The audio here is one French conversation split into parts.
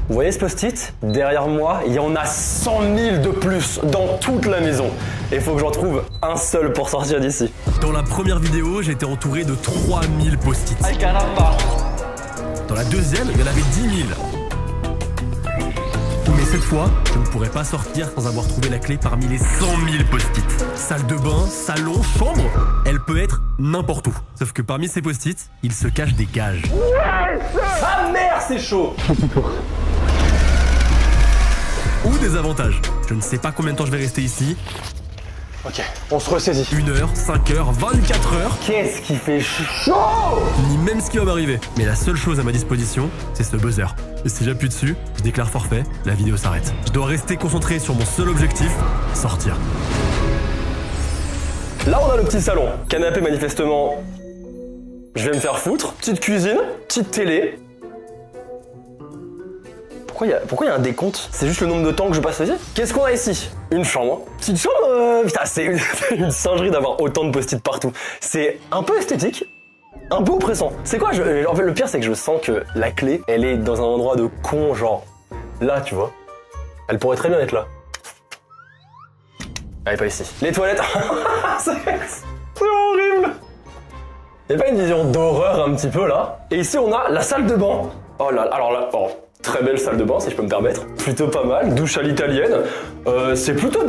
Vous voyez ce post-it? Derrière moi, il y en a 100 000 de plus dans toute la maison. Et il faut que j'en trouve un seul pour sortir d'ici. Dans la première vidéo, j'étais entouré de 3000 post-it. Ay caramba! Dans la deuxième, il y en avait 10 000. Mais cette fois, je ne pourrais pas sortir sans avoir trouvé la clé parmi les 100 000 post-it. Salle de bain, salon, chambre, elle peut être n'importe où. Sauf que parmi ces post-it, il se cache des gages. Ouais, ah merde, c'est chaud! Ou des avantages. Je ne sais pas combien de temps je vais rester ici. Ok, on se ressaisit. 1 heure, 5 heures, 24 heures. Qu'est-ce qui fait chaud? Ni même ce qui va m'arriver. Mais la seule chose à ma disposition, c'est ce buzzer. Et si j'appuie dessus, je déclare forfait, la vidéo s'arrête. Je dois rester concentré sur mon seul objectif, sortir. Là, on a le petit salon. Canapé, manifestement, je vais me faire foutre. Petite cuisine, petite télé. Pourquoi il y a un décompte? C'est juste le nombre de temps que je passe ici. Qu'est-ce qu'on a ici? Une chambre. Petite chambre, putain, c'est une singerie d'avoir autant de post-it partout. C'est un peu esthétique, un peu oppressant. C'est quoi? En fait, le pire, c'est que je sens que la clé, elle est dans un endroit de con, genre là, tu vois. Elle pourrait très bien être là. Elle est pas ici. Les toilettes. C'est horrible. Y'a pas une vision d'horreur un petit peu là? Et ici, on a la salle de bain. Oh là, alors là, oh. Très belle salle de bain, si je peux me permettre. Plutôt pas mal, douche à l'italienne. C'est plutôt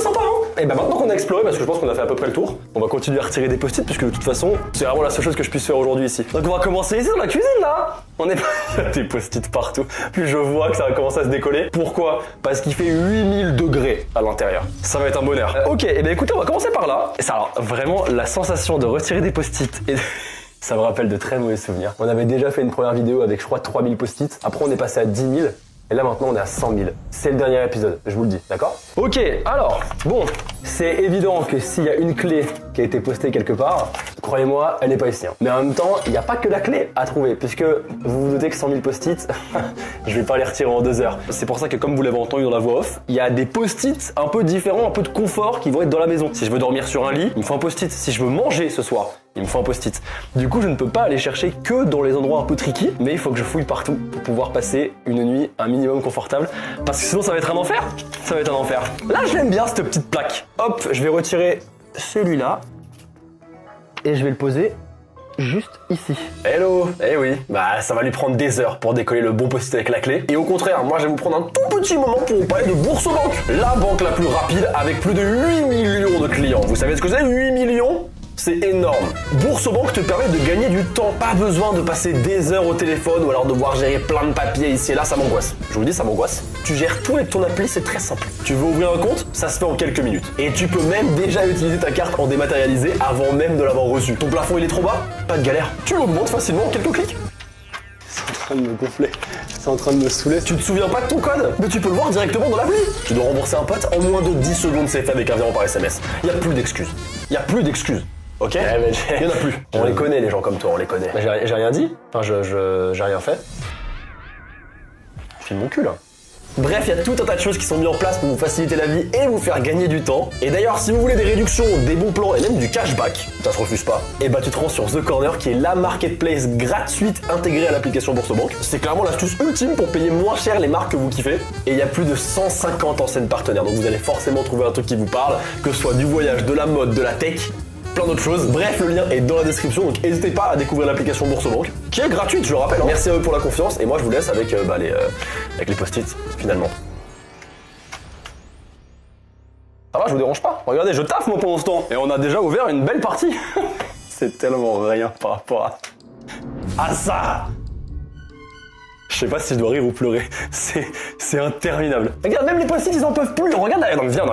sympa, hein. Et ben maintenant qu'on a exploré, parce que je pense qu'on a fait à peu près le tour, on va continuer à retirer des post-it, puisque de toute fason, c'est vraiment la seule chose que je puisse faire aujourd'hui ici. Donc on va commencer ici dans la cuisine, là. On est pas... Il y a des post-it partout. Puis je vois que ça va commencer à se décoller. Pourquoi? Parce qu'il fait 8000 degrés à l'intérieur. Ça va être un bonheur. Ok, et ben écoutez, on va commencer par là. Et ça, alors, vraiment, la sensation de retirer des post-it et... Ça me rappelle de très mauvais souvenirs. On avait déjà fait une première vidéo avec, je crois, 3000 post-it. Après, on est passé à 10 000. Et là, maintenant, on est à 100 000. C'est le dernier épisode, je vous le dis, d'accord? Ok, alors, bon, c'est évident que s'il y a une clé qui a été postée quelque part, croyez-moi, elle n'est pas ici. Hein. Mais en même temps, il n'y a pas que la clé à trouver, puisque vous vous doutez que 100 000 post-it, je vais pas les retirer en 2 heures. C'est pour ça que, comme vous l'avez entendu dans la voix off, il y a des post-it un peu différents, un peu de confort qui vont être dans la maison. Si je veux dormir sur un lit, il me faut un post-it. Si je veux manger ce soir, il me faut un post-it. Du coup, je ne peux pas aller chercher que dans les endroits un peu tricky, mais il faut que je fouille partout pour pouvoir passer une nuit un minimum confortable, parce que sinon ça va être un enfer. Ça va être un enfer. Là, je l'aime bien, cette petite plaque. Hop, je vais retirer celui-là et je vais le poser juste ici. Hello. Eh oui, bah ça va lui prendre des heures pour décoller le bon post-it avec la clé. Et au contraire, moi je vais vous prendre un tout petit moment pour vous parler de Boursobank, la banque la plus rapide avec plus de 8 millions de clients. Vous savez ce que c'est, 8 millions? C'est énorme. Boursobank te permet de gagner du temps. Pas besoin de passer des heures au téléphone ou alors devoir gérer plein de papiers ici et là, ça m'angoisse. Je vous le dis, ça m'angoisse. Tu gères tout avec ton appli, c'est très simple. Tu veux ouvrir un compte, ça se fait en quelques minutes. Et tu peux même déjà utiliser ta carte en dématérialisé avant même de l'avoir reçue. Ton plafond, il est trop bas? Pas de galère. Tu l'augmentes facilement en quelques clics. C'est en train de me gonfler. C'est en train de me saouler. Tu te souviens pas de ton code? Mais tu peux le voir directement dans l'appli. Tu dois rembourser un pote en moins de 10 secondes, c'est fait avec un virement par SMS. Il y a plus d'excuses. Il y a plus d'excuses. Ok? Il y en a plus. On les connaît, les gens comme toi, on les connaît. J'ai rien dit. Enfin, j'ai rien fait. Je filme mon cul, là. Bref, il y a tout un tas de choses qui sont mises en place pour vous faciliter la vie et vous faire gagner du temps. Et d'ailleurs, si vous voulez des réductions, des bons plans et même du cashback, ça se refuse pas, et bah tu te rends sur The Corner qui est la marketplace gratuite intégrée à l'application Boursobank. C'est clairement l'astuce ultime pour payer moins cher les marques que vous kiffez. Et il y a plus de 150 enseignes partenaires, donc vous allez forcément trouver un truc qui vous parle, que ce soit du voyage, de la mode, de la tech, plein d'autres choses. Bref, le lien est dans la description, donc n'hésitez pas à découvrir l'application Boursobank, qui est gratuite, je le rappelle. Hein. Merci à eux pour la confiance, et moi je vous laisse avec, avec les post-it, finalement. Ça va, je vous dérange pas? Regardez, je taffe moi pendant ce temps, et on a déjà ouvert une belle partie. C'est tellement rien par rapport à ça. Je sais pas si je dois rire ou pleurer, c'est interminable. Regarde, même les post-it, ils en peuvent plus. Regarde la... Non, viens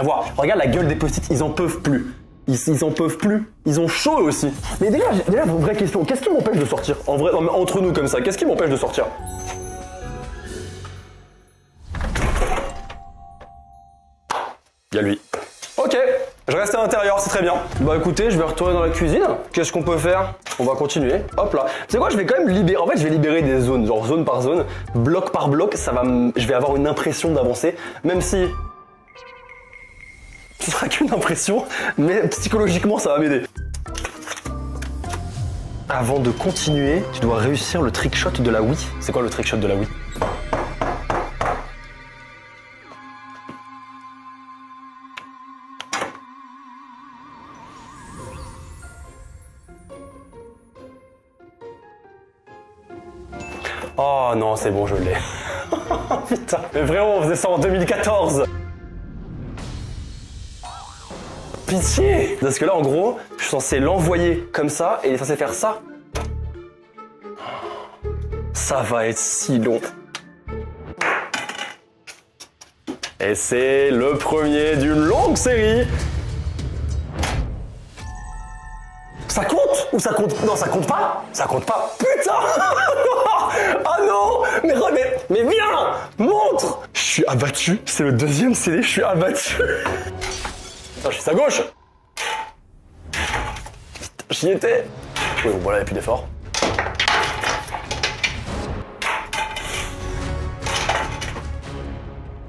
voir. Regarde la gueule des post-it, ils en peuvent plus. Ils en peuvent plus. Ils ont chaud aussi. Mais déjà, vraie question, qu'est-ce qui m'empêche de sortir? En vrai, entre nous comme ça, qu'est-ce qui m'empêche de sortir? Il y a lui. Ok, je reste à l'intérieur, c'est très bien. Bah écoutez, je vais retourner dans la cuisine. Qu'est-ce qu'on peut faire? On va continuer. Hop là. Tu sais quoi, je vais quand même libérer. En fait, je vais libérer des zones, genre zone par zone, bloc par bloc. Je vais avoir une impression d'avancer, même si ce sera qu'une impression, mais psychologiquement, ça va m'aider. Avant de continuer, tu dois réussir le trick shot de la Wii. C'est quoi le trick shot de la Wii? Oh non, c'est bon, je l'ai. Putain, mais vraiment, on faisait ça en 2014. Pitié! Parce que là, en gros, je suis censé l'envoyer comme ça et il est censé faire ça. Ça va être si long. Et c'est le premier d'une longue série. Ça compte? Ou ça compte? Non, ça compte pas? Ça compte pas. Putain! Ah non! Mais viens! Montre! Je suis abattu. C'est le deuxième CD, je suis abattu. Attends, je suis à gauche. J'y étais. Oui, bon, voilà, il n'y a plus d'effort.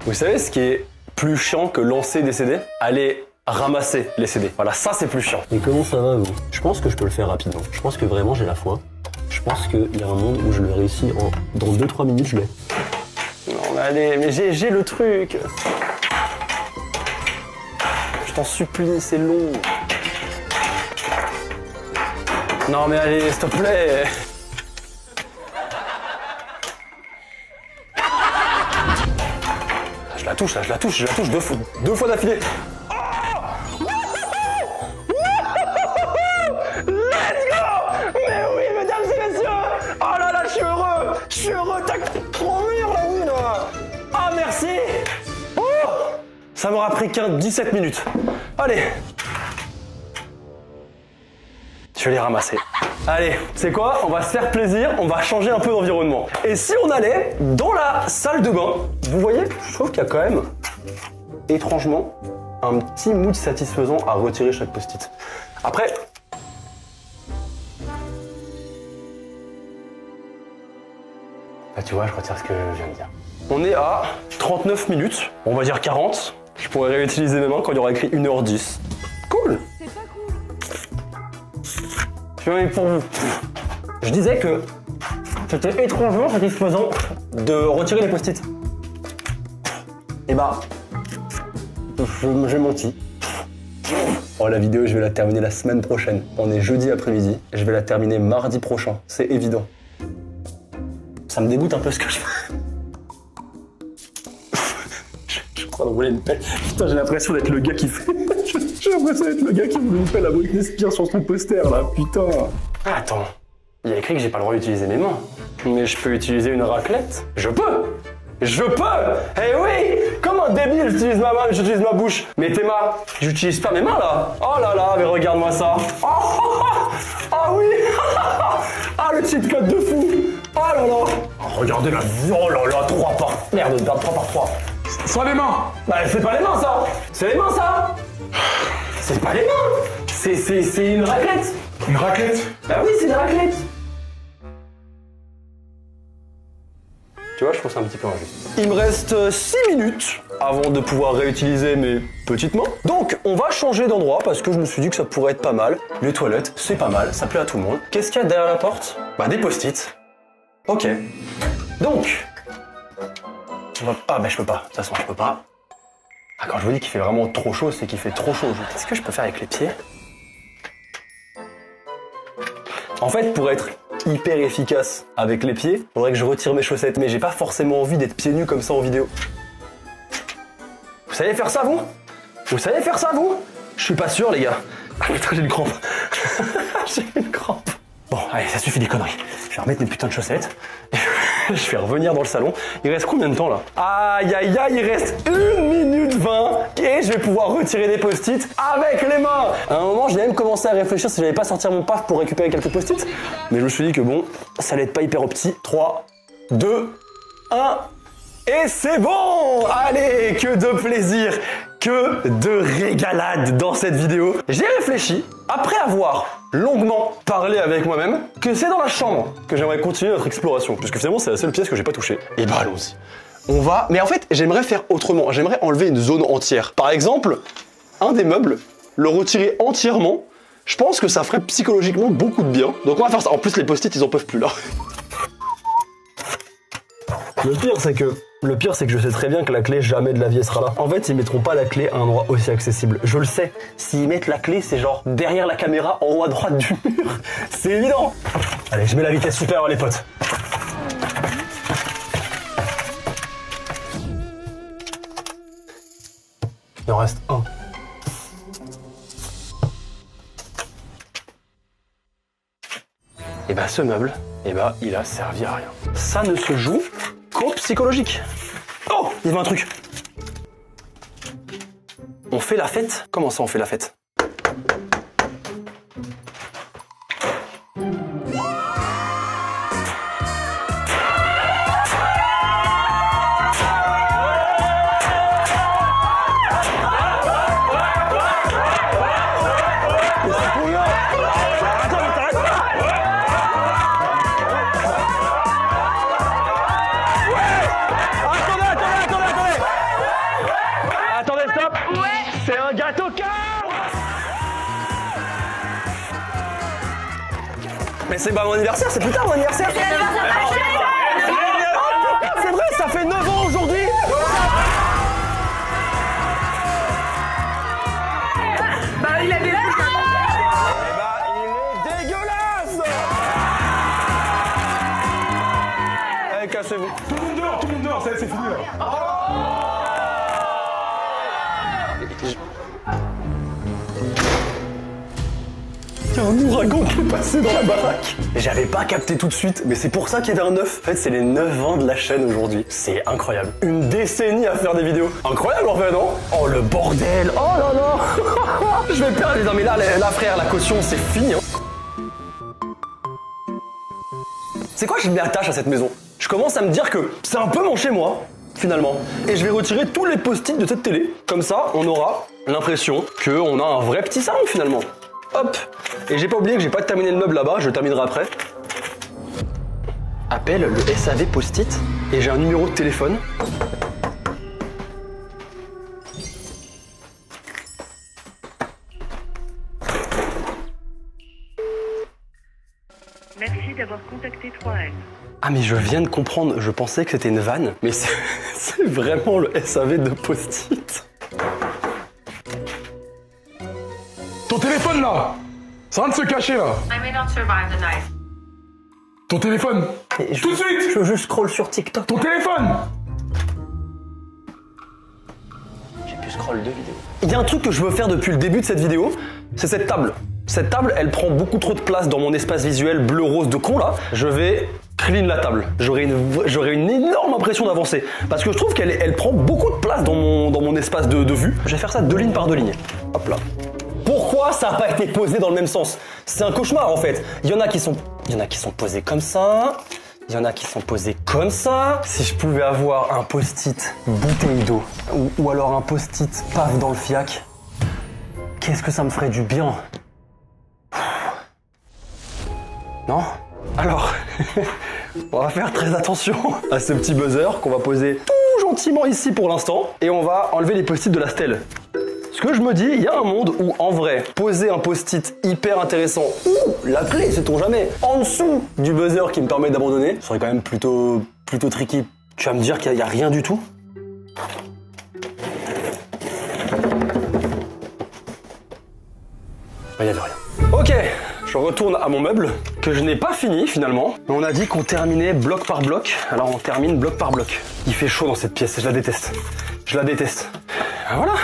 Vous savez ce qui est plus chiant que lancer des CD? Aller ramasser les CD. Voilà, ça c'est plus chiant. Et comment ça va, vous? Je pense que je peux le faire rapidement. Je pense que vraiment j'ai la foi. Je pense qu'il y a un monde où je le réussis dans 2-3 minutes, je l'ai. Non mais allez, mais j'ai le truc. Je t'en supplie, c'est long. Non mais allez, s'il te plaît. Je la touche, là, je la touche deux fois d'affilée. Let's go! Mais oui, mesdames et messieurs! Oh là là, je suis heureux, t'as trop mûr la nuit là! Ah merci! Oh! Ça m'aura pris 17 minutes. Allez! Je vais les ramasser. Allez, c'est quoi? On va se faire plaisir, on va changer un peu d'environnement. Et si on allait dans la salle de bain, vous voyez, je trouve qu'il y a quand même, étrangement, un petit mood satisfaisant à retirer chaque post-it. Après, bah tu vois, je retire ce que je viens de dire. On est à 39 minutes, on va dire 40. Je pourrais réutiliser mes mains quand il y aura écrit 1h10. Cool! Mais pour vous, je disais que c'était étrangement satisfaisant de retirer les post-it. Et bah, j'ai menti. Oh, la vidéo, je vais la terminer la semaine prochaine. On est jeudi après-midi. Je vais la terminer mardi prochain. C'est évident. Ça me dégoûte un peu ce que je fais. Je crois d'envoyer une pelle. Putain, j'ai l'impression d'être le gars qui fait... J'ai l'impression d'être le gars qui voulait une pelle à Britney Spears sur son poster, là, putain. Ah, attends, il y a écrit que j'ai pas le droit d'utiliser mes mains. Mais je peux utiliser une raclette? Je peux! Je peux! Eh oui! Comme un débile, j'utilise ma main, j'utilise ma bouche. Mais Théma, j'utilise pas mes mains, là. Oh là là, mais regarde-moi ça. Ah oui! Ah, le cheat code de fou! Oh là là! Oh, regardez la... Oh là là, 3 par... Merde, 3 par 3. Sans les mains! Bah, c'est pas les mains, ça! C'est les mains, ça! C'est pas les mains! C'est une raclette! Une raclette? Bah oui, c'est une raclette! Tu vois, je trouve ça un petit peu injuste. Il me reste 6 minutes avant de pouvoir réutiliser mes petites mains. Donc, on va changer d'endroit parce que je me suis dit que ça pourrait être pas mal. Les toilettes, c'est pas mal, ça plaît à tout le monde. Qu'est-ce qu'il y a derrière la porte? Bah, des post-it. Ok. Donc, on va... Ah, bah, je peux pas. De toute façon, je peux pas. Ah, quand je vous dis qu'il fait vraiment trop chaud, c'est qu'il fait trop chaud. Qu'est-ce que je peux faire avec les pieds? En fait, pour être hyper efficace avec les pieds, il faudrait que je retire mes chaussettes. Mais j'ai pas forcément envie d'être pieds nus comme ça en vidéo. Vous savez faire ça, vous? Vous savez faire ça, vous? Je suis pas sûr, les gars. Ah putain, j'ai une crampe. J'ai une crampe. Bon, allez, ça suffit des conneries. Je vais remettre mes putains de chaussettes. Je vais revenir dans le salon. Il reste combien de temps là? Aïe aïe aïe, il reste 1 minute 20 et je vais pouvoir retirer des post-it avec les mains. À un moment, j'ai même commencé à réfléchir si j'allais pas sortir mon paf pour récupérer quelques post-it. Mais je me suis dit que bon, ça allait être pas hyper opti. 3, 2, 1 et c'est bon! Allez, que de plaisir, que de régalade dans cette vidéo. J'ai réfléchi, après avoir longuement parlé avec moi-même, que c'est dans la chambre que j'aimerais continuer notre exploration, puisque finalement c'est la seule pièce que j'ai pas touchée. Et bah allons-y. On va... Mais en fait, j'aimerais faire autrement, j'aimerais enlever une zone entière. Par exemple, un des meubles, le retirer entièrement, je pense que ça ferait psychologiquement beaucoup de bien. Donc on va faire ça. En plus, les post-it, ils en peuvent plus là. Le pire, c'est que je sais très bien que la clé, jamais de la vie, elle sera là. En fait, ils mettront pas la clé à un endroit aussi accessible. Je le sais. S'ils mettent la clé, c'est genre derrière la caméra, en haut à droite du mur. C'est évident. Allez, je mets la vitesse supérieure, les potes. reste un. Et bah ce meuble, et bah il a servi à rien. Ça ne se joue qu'au psychologique. Oh, il y avait un truc. On fait la fête? Comment ça on fait la fête? C'est un gâteau cœur! Mais c'est pas mon anniversaire, c'est plus tard mon anniversaire! C'est vrai, ça fait 9 ans aujourd'hui! Bah il avait l'air. Eh bah, il est dégueulasse! Allez, cassez-vous. Tout le monde dehors, ça y est, c'est fini là. Il y a un ouragan qui est passé dans la baraque. J'avais pas capté tout de suite, mais c'est pour ça qu'il y avait un 9. En fait, c'est les 9 ans de la chaîne aujourd'hui. C'est incroyable. Une décennie à faire des vidéos. Incroyable en fait, non? Oh le bordel. Oh là là. Je vais perdre. Non mais là frère, la caution, c'est fini. Hein. C'est quoi, je m'attache à cette maison? Je commence à me dire que c'est un peu mon chez moi, finalement. Et je vais retirer tous les post-it de cette télé. Comme ça, on aura l'impression qu'on a un vrai petit salon, finalement. Hop. Et j'ai pas oublié que j'ai pas terminé le meuble là-bas, je le terminerai après. Appelle le SAV post-it et j'ai un numéro de téléphone. Merci d'avoir contacté 3N. Ah mais je viens de comprendre, je pensais que c'était une vanne, mais c'est vraiment le SAV de post-it. Ton téléphone là! C'est en train de se cacher là! I may not survive the night. Ton téléphone! Tout de suite! Je scroll sur TikTok. Ton téléphone! J'ai pu scroll 2 vidéos. Il y a un truc que je veux faire depuis le début de cette vidéo, c'est cette table. Cette table, elle prend beaucoup trop de place dans mon espace visuel bleu-rose de con là. Je vais clean la table. J'aurai une énorme impression d'avancer. Parce que je trouve qu'elle prend beaucoup de place dans mon espace de vue. Je vais faire ça 2 lignes par 2 lignes. Hop là. Pourquoi ça n'a pas été posé dans le même sens? C'est un cauchemar en fait. Il y en a qui sont posés comme ça. Il y en a qui sont posés comme ça. Si je pouvais avoir un post-it bouteille d'eau ou alors un post-it paf dans le fiac, qu'est-ce que ça me ferait du bien? Non? Alors, on va faire très attention à ce petit buzzer qu'on va poser tout gentiment ici pour l'instant et on va enlever les post-it de la stèle. Ce que je me dis, il y a un monde où, en vrai, poser un post-it hyper intéressant ou la clé, sait-on jamais, en dessous du buzzer qui me permet d'abandonner, ce serait quand même plutôt tricky. Tu vas me dire qu'il n'y a rien du tout? Il n'y avait rien. Ok, je retourne à mon meuble, que je n'ai pas fini finalement. Mais on a dit qu'on terminait bloc par bloc, alors on termine bloc par bloc. Il fait chaud dans cette pièce, je la déteste. Je la déteste. Voilà.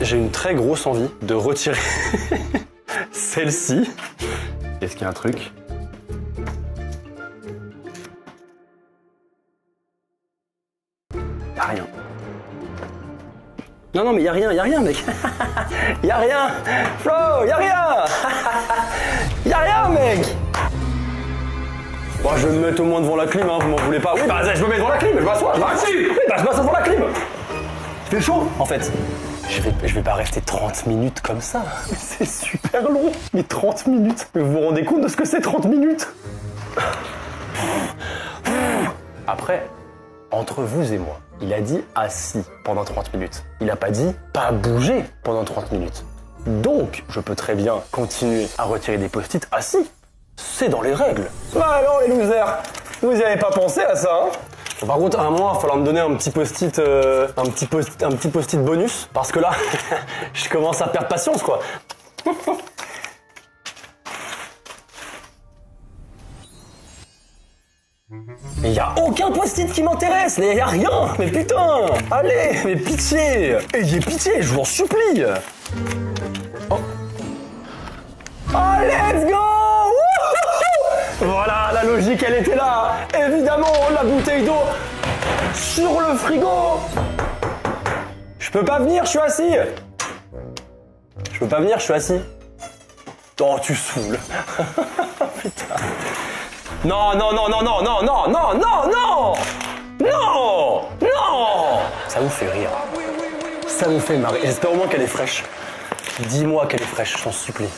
J'ai une très grosse envie de retirer celle-ci. Est-ce qu'il y a un truc? Y'a rien. Non, mais y'a rien, mec. Y'a rien. Flo, y'a rien. Y'a rien, mec. Bon, je vais me mettre au moins devant la clim, hein, vous m'en voulez pas. Oui, bah, je me mets devant la clim, je m'assois. Oui, bah, je m'assois devant la clim. Il fait chaud, en fait. Je vais pas rester 30 minutes comme ça. C'est super long. Mais 30 minutes. Mais vous vous rendez compte de ce que c'est 30 minutes? Après, entre vous et moi, il a dit assis pendant 30 minutes. Il a pas dit pas bouger pendant 30 minutes. Donc, je peux très bien continuer à retirer des post-it assis. C'est dans les règles. Bah alors les losers, vous y avez pas pensé à ça, hein? Par contre, à un moment, il va falloir me donner un petit post-it, un petit post-it bonus, parce que là, je commence à perdre patience, quoi. Et y a aucun post-it qui m'intéresse, mais y a rien. Mais putain, allez, mais pitié. Ayez pitié, je vous en supplie. Oh, oh let's go. Voilà, la logique, elle était là. Évidemment, la bouteille d'eau sur le frigo. Je peux pas venir, je suis assis. Je peux pas venir, je suis assis. Oh, tu saoules. Putain. Non, non, non, non, non, non, non, non, non, non. Non, non. Ça vous fait rire. Ça vous fait marrer. J'espère au moins qu'elle est fraîche. Dis-moi qu'elle est fraîche, je t'en supplie.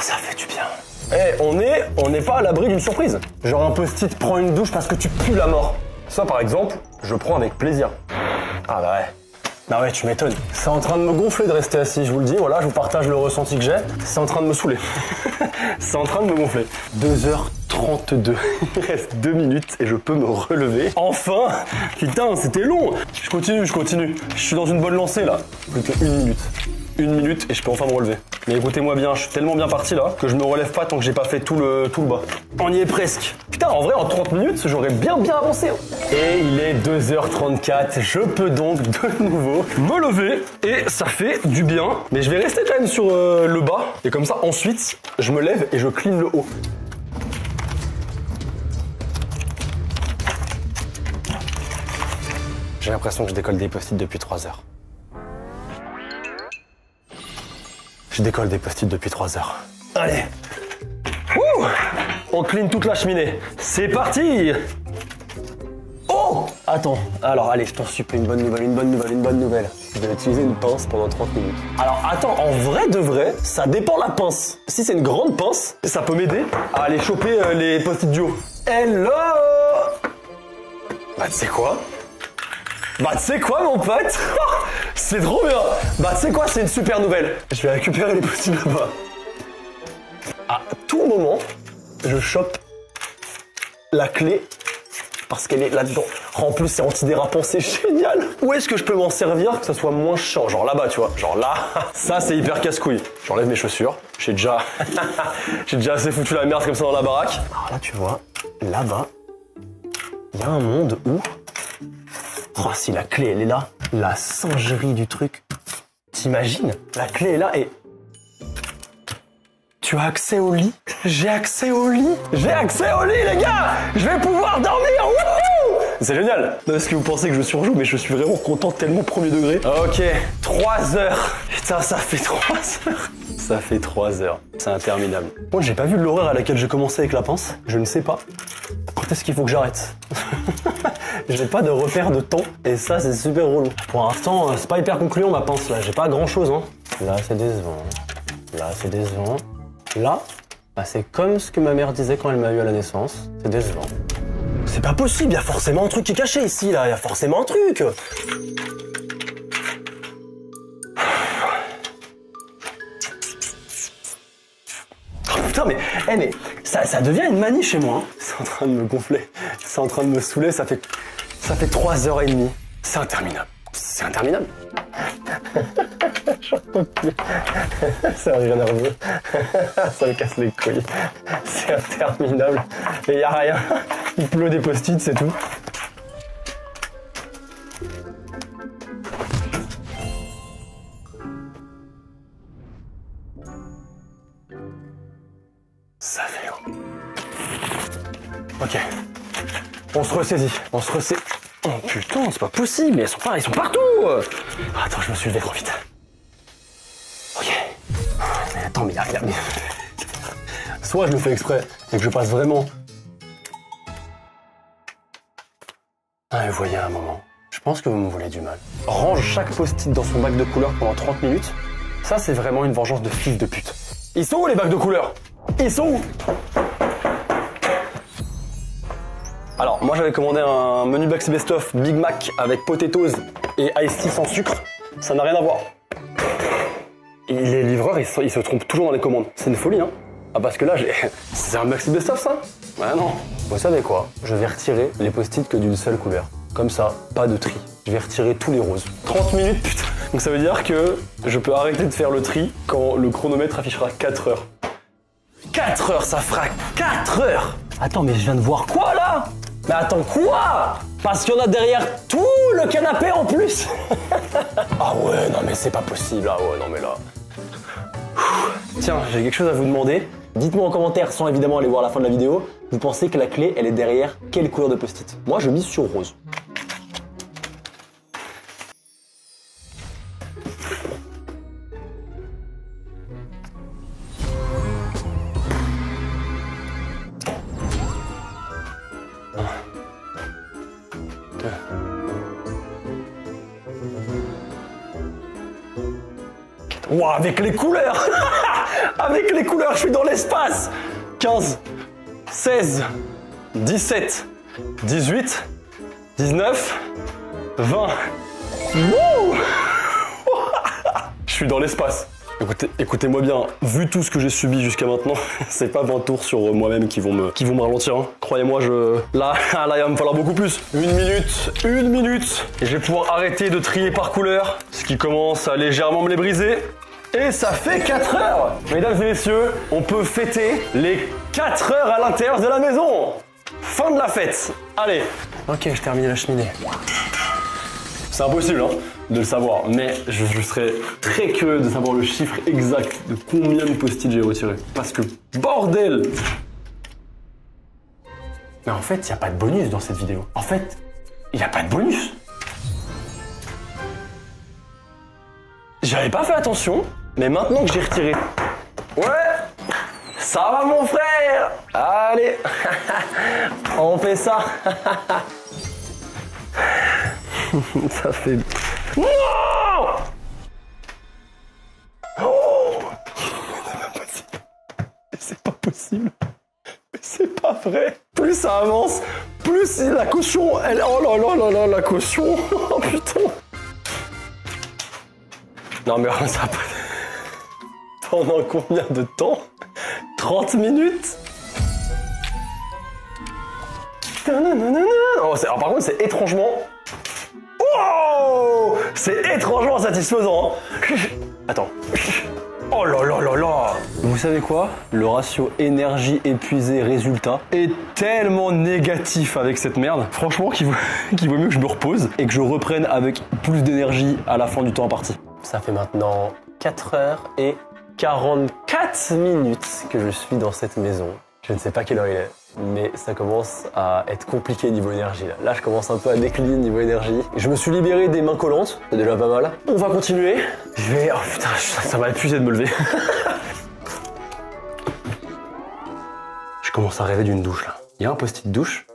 Ça fait du bien. Eh, on n'est pas à l'abri d'une surprise. Genre un post-it prend une douche parce que tu pues la mort. Ça par exemple, je prends avec plaisir. Ah bah ouais. Bah ouais, tu m'étonnes. C'est en train de me gonfler de rester assis, je vous le dis. Voilà, je vous partage le ressenti que j'ai. C'est en train de me saouler. C'est en train de me gonfler. 2h32. Il reste 2 minutes et je peux me relever. Enfin. Putain, c'était long. Je continue. Je suis dans une bonne lancée là. Plus que 1 minute. 1 minute et je peux enfin me relever. Mais écoutez-moi bien, je suis tellement bien parti là que je me relève pas tant que j'ai pas fait tout le bas. On y est presque. Putain, en vrai, en 30 minutes, j'aurais bien avancé. Et il est 2h34. Je peux donc de nouveau me lever et ça fait du bien. Mais je vais rester quand même sur le bas. Et comme ça, ensuite, je me lève et je clean le haut. J'ai l'impression que je décolle des post-it depuis 3 heures. Je décolle des post-it depuis 3 heures. Allez. Ouh, on clean toute la cheminée. C'est parti. Oh, attends. Alors, allez, je t'en supplie, une bonne nouvelle. Je vais utiliser une pince pendant 30 minutes. Alors, attends, en vrai de vrai, ça dépend la pince. Si c'est une grande pince, ça peut m'aider à aller choper les post-it du haut. Hello. Bah, tu sais quoi? Bah, tu sais quoi, mon pote? C'est trop bien. Bah, tu sais quoi, c'est une super nouvelle. Je vais récupérer les post-it là-bas. À tout moment, je chope la clé parce qu'elle est là-dedans. En plus, c'est antidérapant, c'est génial. Où est-ce que je peux m'en servir que ça soit moins chiant? Genre là-bas, tu vois. Genre là, ça, c'est hyper casse-couille. J'enlève mes chaussures. J'ai déjà assez foutu la merde comme ça dans la baraque. Alors là, tu vois, là-bas, il y a un monde où... Oh, si la clé, elle est là, la singerie du truc. T'imagines? La clé est là et... Tu as accès au lit? J'ai accès au lit? J'ai accès au lit, les gars! Je vais pouvoir dormir! Wouhou! C'est génial! Non, est-ce que vous pensez que je surjoue? Mais je suis vraiment content, tellement premier degré. Ok, 3 heures. Putain, ça fait 3 heures. Ça fait 3 heures. C'est interminable. Moi, j'ai pas vu l'horaire à laquelle j'ai commencé avec la pince. Je ne sais pas. Quand est-ce qu'il faut que j'arrête? J'ai pas de repère de temps. Et ça, c'est super relou. Pour l'instant, c'est pas hyper concluant ma pince là. J'ai pas grand chose, hein. Là, c'est décevant. Là, c'est décevant. Là, bah, c'est comme ce que ma mère disait quand elle m'a eu à la naissance. C'est décevant. C'est pas possible. Il y a forcément un truc qui est caché ici, là. Il y a forcément un truc. Putain, mais ça devient une manie chez moi. Hein. C'est en train de me gonfler. C'est en train de me saouler. Ça fait 3h30. C'est interminable. C'est interminable. J'en peux plus. C'est un rire nerveux. Ça me casse les couilles. C'est interminable. Et y a rien. Il pleut des post-it, c'est tout. Ça fait long. Ok. On se ressaisit. On se ressaisit. Oh putain, c'est pas possible, mais ils sont partout. Attends, je me suis levé trop vite. Ok. Mais attends, mais mais... Soit je le fais exprès et que je passe vraiment... Ah, vous voyez un moment. Je pense que vous me voulez du mal. Range chaque post-it dans son bac de couleurs pendant 30 minutes. Ça, c'est vraiment une vengeance de fils de pute. Ils sont où les bacs de couleurs? Ils sont où? Alors, moi j'avais commandé un menu Baxi Best of Big Mac avec potatoes et iced tea sans sucre. Ça n'a rien à voir. Et les livreurs, ils se trompent toujours dans les commandes. C'est une folie, hein? Ah, parce que là, c'est un Baxi Best of, ça? Ah non. Vous savez quoi? Je vais retirer les post-it que d'une seule couleur. Comme ça, pas de tri. Je vais retirer tous les roses. 30 minutes, putain. Donc ça veut dire que je peux arrêter de faire le tri quand le chronomètre affichera 4 heures. 4 heures, ça fera 4 heures. Attends, mais je viens de voir quoi là? Mais attends, quoi? Parce qu'il y en a derrière tout le canapé en plus. Ah ouais, non mais c'est pas possible. Ah ouais, non mais là... Tiens, j'ai quelque chose à vous demander. Dites-moi en commentaire, sans évidemment aller voir la fin de la vidéo, vous pensez que la clé, elle est derrière quelle couleur de post-it? Moi, je mise sur rose. Wow, avec les couleurs. Avec les couleurs, je suis dans l'espace. 15, 16, 17, 18, 19, 20. Wouh. Je suis dans l'espace. Écoutez-moi bien, vu tout ce que j'ai subi jusqu'à maintenant, c'est pas 20 tours sur moi-même qui vont me ralentir. Hein. Croyez-moi, là, il va me falloir beaucoup plus. Une minute, et je vais pouvoir arrêter de trier par couleur, ce qui commence à légèrement me les briser. Et ça fait 4 heures. Mesdames et messieurs, on peut fêter les 4 heures à l'intérieur de la maison. Fin de la fête. Allez. Ok, je termine la cheminée. C'est impossible hein, de le savoir, mais je serais très curieux de savoir le chiffre exact de combien de post-it j'ai retiré. Parce que bordel! Mais en fait, il n'y a pas de bonus dans cette vidéo. En fait, il n'y a pas de bonus. J'avais pas fait attention, mais maintenant que j'ai retiré... Ouais! Ça va mon frère! Allez! On fait ça! Ça fait... Non! Oh! C'est pas possible. C'est pas vrai. Plus ça avance, plus la caution, elle... Oh là là là là, la caution. Oh putain. Non mais ça... Pendant combien de temps? 30 minutes? Oh, alors par contre, c'est étrangement... Wow! C'est étrangement satisfaisant. Hein. Attends. Oh là là là là! Vous savez quoi? Le ratio énergie épuisée résultat est tellement négatif avec cette merde. Franchement, qu'il vaut mieux que je me repose et que je reprenne avec plus d'énergie à la fin du temps imparti. Ça fait maintenant 4 heures et 44 minutes que je suis dans cette maison. Je ne sais pas quelle heure il est, mais ça commence à être compliqué niveau énergie. Là, je commence un peu à décliner niveau énergie. Je me suis libéré des mains collantes, c'est déjà pas mal. On va continuer. Je vais... Oh putain, ça m'a épuisé de me lever. Je commence à rêver d'une douche, là. Il y a un post-it douche.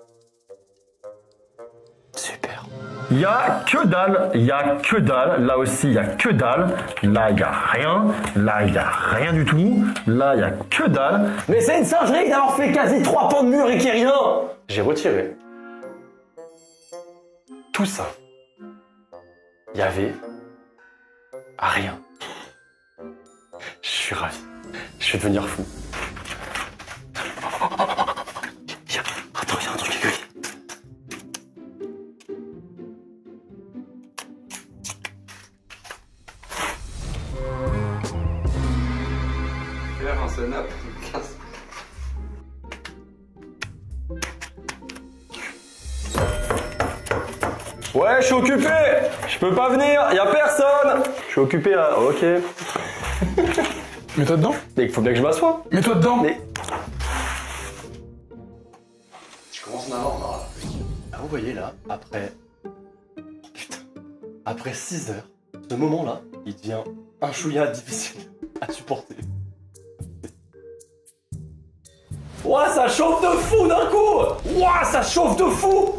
Super. Il y a que dalle, il y a que dalle. Là aussi, il y a que dalle. Là, il y a rien. Là, il y a rien du tout. Là, il y a que dalle. Mais c'est une singerie d'avoir fait quasi 3 pans de mur et qu'il n'y ait rien. J'ai retiré tout ça. Il y avait rien. Je suis ravi. Je vais devenir fou. Attends, il y a un truc écrit. Un seul nappe. Ouais, je suis occupé. Je peux pas venir, y a personne. Je suis occupé là, ok. Mets-toi dedans. Mais il faut bien que je m'assoie. Mets-toi dedans. Mais... Je commence à en avoir marre. Ah, vous voyez là, après... Putain. Après 6 heures, ce moment-là, il devient un chouïa difficile à supporter. Ouah, ça chauffe de fou d'un coup. Ouah, ça chauffe de fou.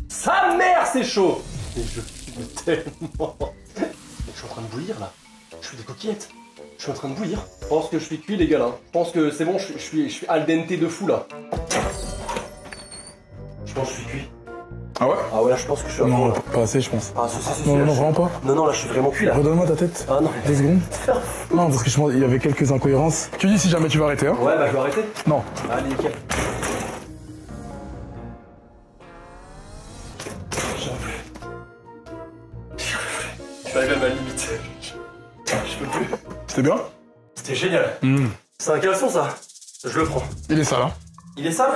Sa mère, c'est chaud. Et je fume tellement. Je suis en train de bouillir là. Je fais des coquillettes. Je suis en train de bouillir. Je pense que je suis cuit les gars là. Je pense que c'est bon, je suis al dente de fou là. Je pense que je suis cuit. Ah ouais? Ah ouais, là je pense que je suis à fond, Non, là. pas assez, je pense. Ah, si, Non, là, non, je- vraiment pas. Non, là je suis vraiment cuit là. Redonne-moi ta tête. Ah non. 10 secondes. Non, parce que je pense qu'il y avait quelques incohérences. Tu dis si jamais tu vas arrêter, hein? Ouais, bah je vais arrêter. Non. Allez, nickel. suis arrivé à ma limite. Je peux plus. C'était bien? C'était génial. C'est un caleçon ça. Je le prends. Il est sale, hein? Il est sale?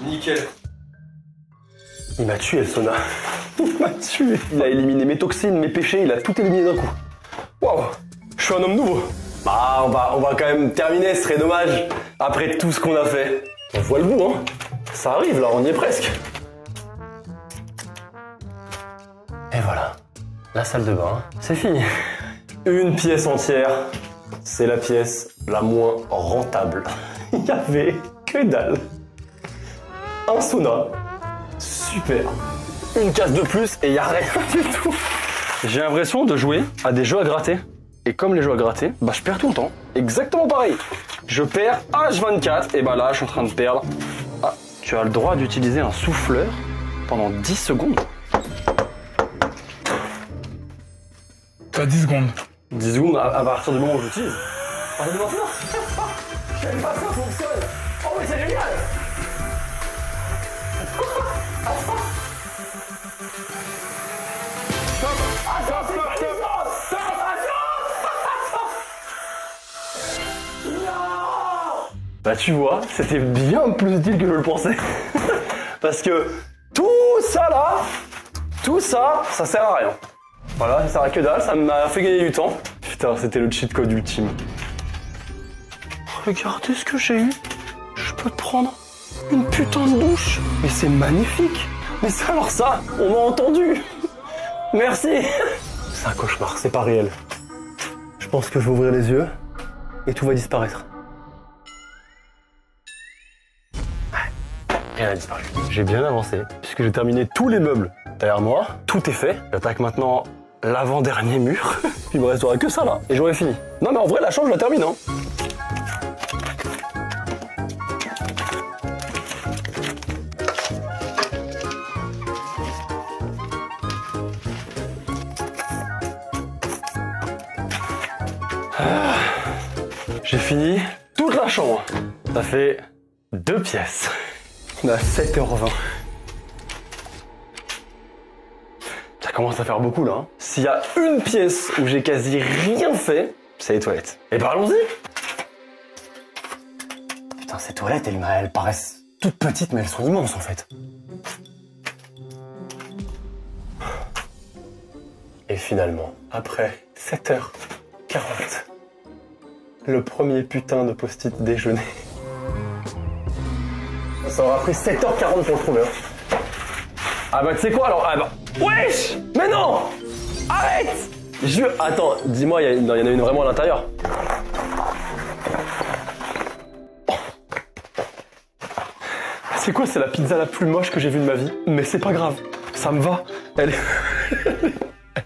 Nickel. Il m'a tué le sauna. Il m'a tué. Il a éliminé mes toxines, mes péchés, il a tout éliminé d'un coup. Waouh, je suis un homme nouveau. Bah, on va quand même terminer, ce serait dommage. Après tout ce qu'on a fait. On voit le bout, hein. Ça arrive là, on y est presque. Et voilà, la salle de bain, c'est fini. Une pièce entière, c'est la pièce la moins rentable. Il y avait que dalle. Un sauna, super. Une case de plus et il n'y a rien du tout. J'ai l'impression de jouer à des jeux à gratter. Et comme les jeux à gratter, bah je perds tout le temps. Exactement pareil. Je perds H24 et bah là je suis en train de perdre. Ah, tu as le droit d'utiliser un souffleur pendant 10 secondes. T'as 10 secondes. 10 secondes à partir du moment où j'utilise. Ah non, non, j'aime pas ça fonctionne. Oh mais c'est génial. Bah tu vois, c'était bien plus utile que je le pensais. Parce que tout ça là, tout ça, ça sert à rien. Voilà, ça sert à que dalle, ça m'a fait gagner du temps. Putain, c'était le cheat code ultime. Regardez ce que j'ai eu. Je peux te prendre une putain de douche. Mais c'est magnifique. Mais ça alors ça, on m'a entendu. Merci. C'est un cauchemar, c'est pas réel. Je pense que je vais ouvrir les yeux et tout va disparaître. Rien n'a disparu. J'ai bien avancé, puisque j'ai terminé tous les meubles derrière moi. Tout est fait. J'attaque maintenant l'avant-dernier mur. Puis il me restera que ça là, et j'aurai fini. Non mais en vrai, la chambre, je la termine, hein. J'ai fini toute la chambre. Ça fait 2 pièces. On a 7h20. Ça commence à faire beaucoup là. Hein. S'il y a une pièce où j'ai quasi rien fait, c'est les toilettes. Et parlons-y. Putain, ces toilettes, elles paraissent toutes petites, mais elles sont immenses en fait. Et finalement, après 7h40, le premier putain de post-it déjeuner. Ça aura pris 7h40 pour le trouver. Ah bah tu sais quoi alors? Ah bah... Wesh! Mais non! Arrête! Attends, dis-moi, il y en a une vraiment à l'intérieur. C'est quoi? C'est la pizza la plus moche que j'ai vue de ma vie. Mais c'est pas grave, ça me va. Elle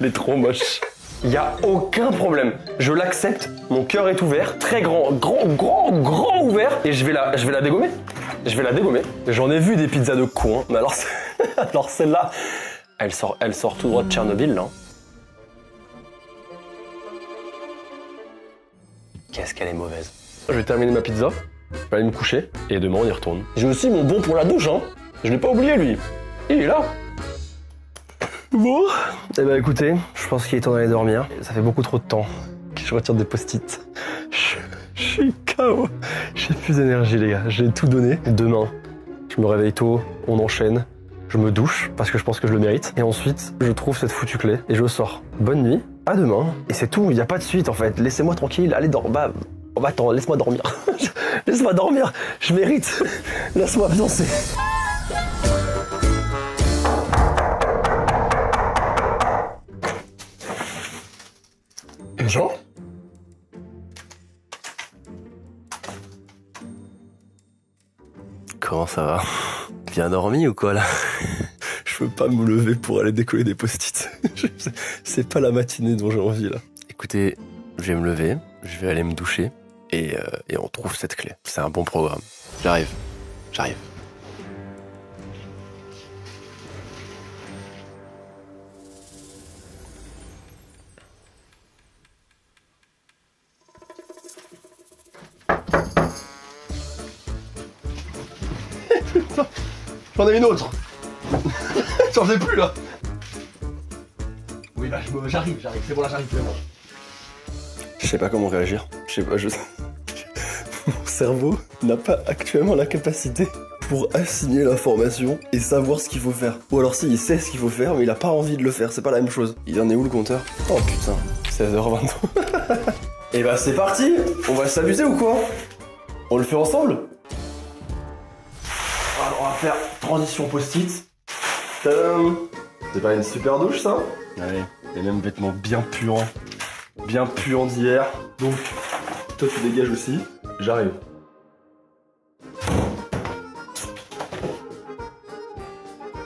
est trop moche. Il n'y a aucun problème. Je l'accepte, mon cœur est ouvert, très grand ouvert, et je vais la dégommer. Je vais la dégommer. J'en ai vu des pizzas de cons, hein. Mais alors, alors celle-là, elle sort tout droit de Tchernobyl, là. Qu'est-ce qu'elle est mauvaise. Je vais terminer ma pizza, je vais aller me coucher, et demain on y retourne. J'ai aussi mon bon pour la douche, hein. Je l'ai pas oublié, lui. Il est là. Bon, eh ben écoutez, je pense qu'il est temps d'aller dormir. Ça fait beaucoup trop de temps que je retire des post-it. Je suis KO. J'ai plus d'énergie les gars, j'ai tout donné. Demain, je me réveille tôt, on enchaîne, je me douche parce que je pense que je le mérite. Et ensuite, je trouve cette foutue clé et je sors. Bonne nuit, à demain. Et c'est tout, il n'y a pas de suite en fait. Laissez-moi tranquille, allez dormir. Bah, attends, laisse-moi dormir. Laisse-moi dormir, je mérite. Laisse-moi danser. Jean? Comment ça va? Bien dormi ou quoi là? Je veux pas me lever pour aller décoller des post-it. C'est pas la matinée dont j'ai envie là. Écoutez, je vais me lever, je vais aller me doucher et on trouve cette clé. C'est un bon programme. J'arrive. J'en ai une autre. J'en ai plus là. Oui. J'arrive, c'est bon là, j'arrive, c'est bon. Je sais pas comment réagir. Je sais pas, Mon cerveau n'a pas actuellement la capacité pour assigner l'information et savoir ce qu'il faut faire. Ou alors si, il sait ce qu'il faut faire, mais il a pas envie de le faire, c'est pas la même chose. Il en est où le compteur? Oh putain, 16h23. Et bah c'est parti. On va s'amuser ou quoi? On le fait ensemble? Alors on va faire transition post-it. Tadam. C'est pas une super douche ça? Allez, les mêmes vêtements bien puants d'hier. Donc, toi tu dégages aussi. J'arrive.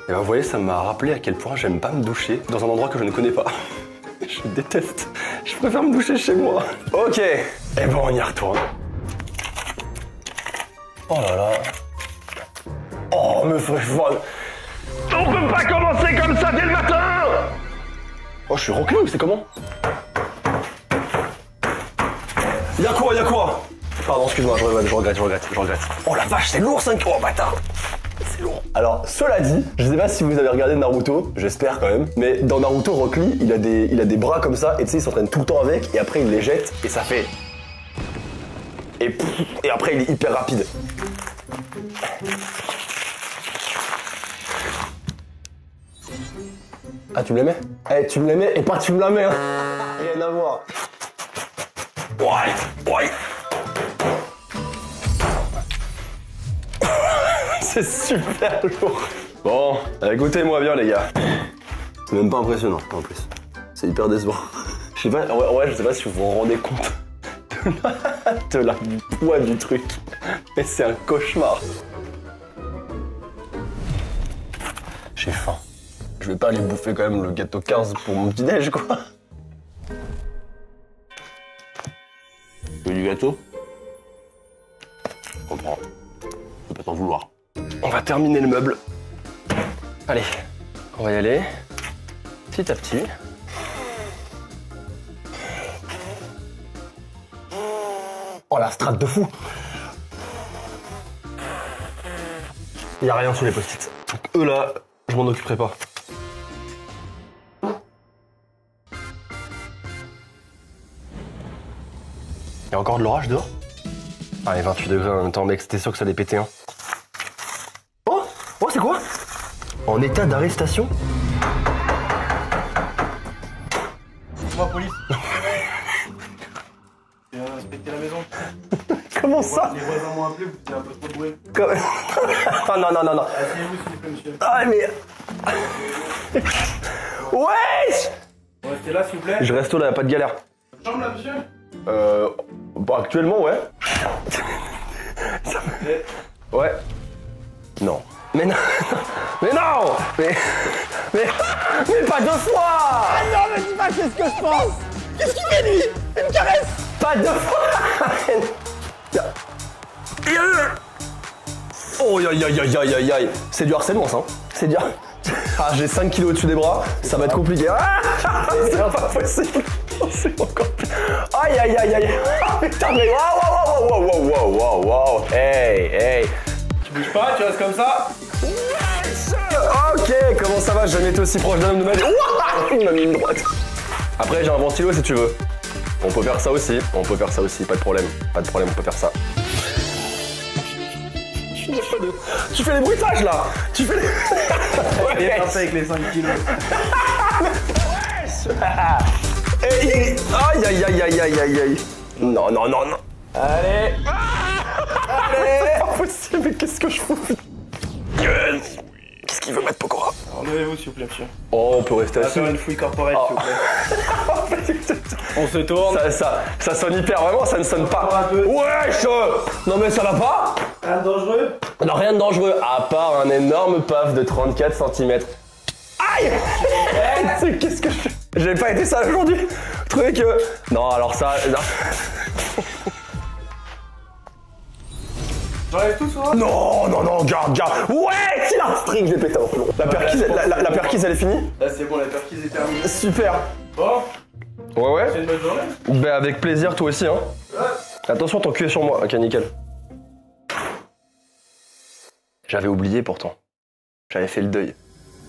Et bah vous voyez, ça m'a rappelé à quel point j'aime pas me doucher dans un endroit que je ne connais pas. Je déteste. Je préfère me doucher chez moi. Ok. Et bon, on y retourne. Oh là là. Oh, me ferait froid. On peut pas commencer comme ça dès le matin. Oh, je suis roclé ou c'est comment? Y'a quoi? Pardon, excuse-moi, je regrette. Oh la vache, c'est lourd 5 kilos, bâtard. C'est lourd. Alors, cela dit, je sais pas si vous avez regardé Naruto, j'espère quand même, mais dans Naruto, Rock Lee, il a des bras comme ça, et tu sais, il s'entraîne tout le temps avec, et après il les jette, et ça fait... Et après il est hyper rapide. Ah, tu me l'aimais? Eh, tu me l'aimais, et pas tu me la mets, hein. Rien à voir. Ouais. C'est super lourd. Bon, écoutez-moi bien les gars. C'est même pas impressionnant en plus. C'est hyper décevant. Je sais pas, ouais, je sais pas si vous vous rendez compte du poids du truc. Mais c'est un cauchemar. J'ai faim. Je vais pas aller bouffer quand même le gâteau 15 pour mon petit déj quoi. Tu veux du gâteau? Je comprends. Je peux pas t'en vouloir. On va terminer le meuble. Allez, on va y aller. Petit à petit. Oh la strate de fou. Il y a rien sous les post-it. Donc eux là, je m'en occuperai pas. Il y a encore de l'orage dehors? Ah, les 28 degrés en même temps, mec, c'était sûr que ça allait péter, hein. Oh, c'est quoi? En état d'arrestation? Moi, police. J'ai inspecté la maison. Comment ça? Les voisins m'ont appelé, vous étiez un peu trop doué. Oh non. Asseyez-vous, s'il vous plaît, monsieur. Ah, mais... Wesh! Restez là, s'il vous plaît. Je reste là, y'a pas de galère. Chambre là, monsieur? Bon, actuellement, ouais. Ouais. Non. Mais non. Mais non. Mais pas deux fois. Ah non, mais dis pas qu'est-ce que je pense. Qu'est-ce qu'il fait lui? Il me caresse. Pas deux fois. Oh aïe. C'est du harcèlement ça. C'est du... Ah, j'ai 5 kilos au-dessus des bras, ça va être compliqué. Ah, c'est pas possible. C'est encore plus... Aïe. Ah, putain, mais wow. Hey. Tu bouges pas, tu restes comme ça. Ok, comment ça va? J'ai jamais été aussi proche d'un homme de ma vie. Il m'a mis une droite. Après, j'ai un ventilo si tu veux. On peut faire ça aussi, pas de problème, on peut faire ça. Tu fais les bruitages là. Tu fais les... Et parti avec les 5 kilos. Aïe. Non. Allez. C'est pas possible, mais qu'est-ce que je fous? Qu'est-ce qu'il veut mettre Pokora? Enlevez-vous, s'il vous plaît, monsieur. Oh, on peut rester On va assis. faire une fouille corporelle, s'il vous plaît. On se tourne. Ça sonne hyper, vraiment, ça ne sonne pas. Wesh! Non mais ça va pas? Rien de dangereux? Non, rien de dangereux, à part un énorme paf de 34 cm. Aïe! Qu'est-ce que je fais? J'ai pas été sale aujourd'hui. Vous trouvez que... Non, alors ça... Non. J'enlève tout sur Non, garde. Ouais, il a un string, je l'ai pété en plomb. La perquise, elle est finie? Là, c'est bon, la perquise est terminée. Super. Bon, Ouais. c'est une bonne journée. Ben avec plaisir, toi aussi, hein. Ouais. Attention, ton cul est sur moi. Ok, nickel. J'avais oublié pourtant. J'avais fait le deuil.